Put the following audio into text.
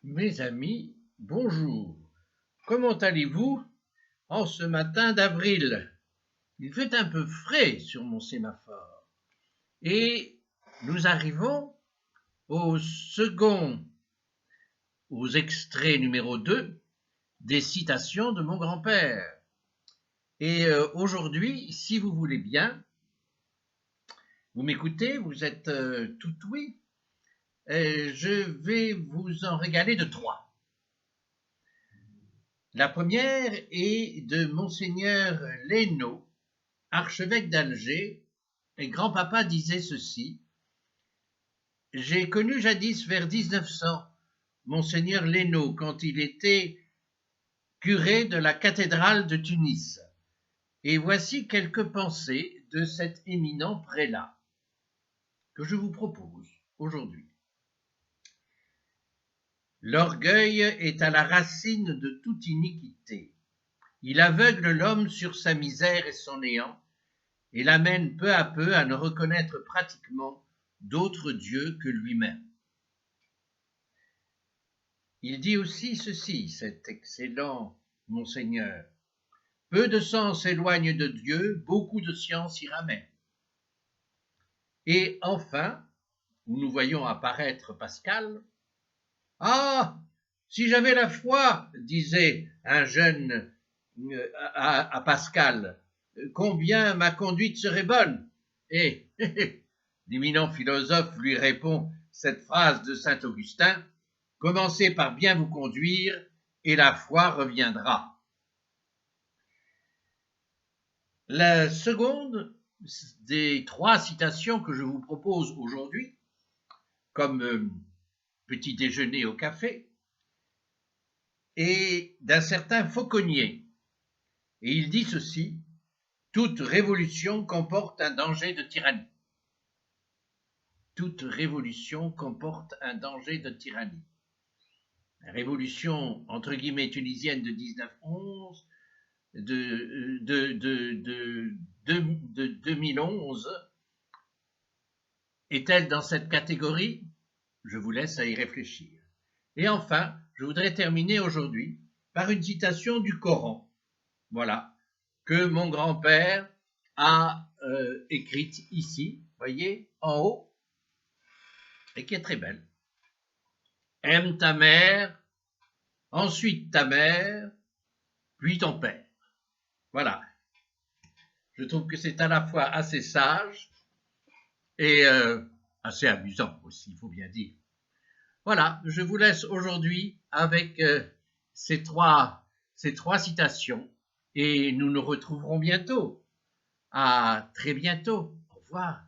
Mes amis, bonjour. Comment allez-vous en ce matin d'avril? Il fait un peu frais sur mon sémaphore. Et nous arrivons aux extraits numéro 2 des citations de mon grand-père. Et aujourd'hui, si vous voulez bien, vous m'écoutez, vous êtes tout oui, je vais vous en régaler de 3. La première est de Monseigneur Leynaud, archevêque d'Alger, et grand-papa disait ceci: « J'ai connu jadis vers 1900 Monseigneur Leynaud quand il était curé de la cathédrale de Tunis. Et voici quelques pensées de cet éminent prélat que je vous propose aujourd'hui. L'orgueil est à la racine de toute iniquité. Il aveugle l'homme sur sa misère et son néant, et l'amène peu à peu à ne reconnaître pratiquement d'autre Dieu que lui-même. » Il dit aussi ceci, cet excellent Monseigneur: « Peu de sens s'éloigne de Dieu, beaucoup de science y ramène. » Et enfin, où nous voyons apparaître Pascal, « Ah, si j'avais la foi, disait un jeune à Pascal, combien ma conduite serait bonne. » Et l'éminent philosophe lui répond cette phrase de saint Augustin: « Commencez par bien vous conduire et la foi reviendra. » La seconde des 3 citations que je vous propose aujourd'hui, comme petit déjeuner au café, est d'un certain Fauconnier. Et il dit ceci: « Toute révolution comporte un danger de tyrannie. » Toute révolution comporte un danger de tyrannie. La révolution, entre guillemets, tunisienne de 1911, de 2011, est-elle dans cette catégorie? Je vous laisse à y réfléchir. Et enfin, je voudrais terminer aujourd'hui par une citation du Coran, voilà, que mon grand-père a écrite ici, voyez, en haut, et qui est très belle. « Aime ta mère, ensuite ta mère, puis ton père. » Voilà. Je trouve que c'est à la fois assez sage et assez amusant aussi, il faut bien dire. Voilà, je vous laisse aujourd'hui avec ces trois citations et nous nous retrouverons bientôt. À très bientôt. Au revoir.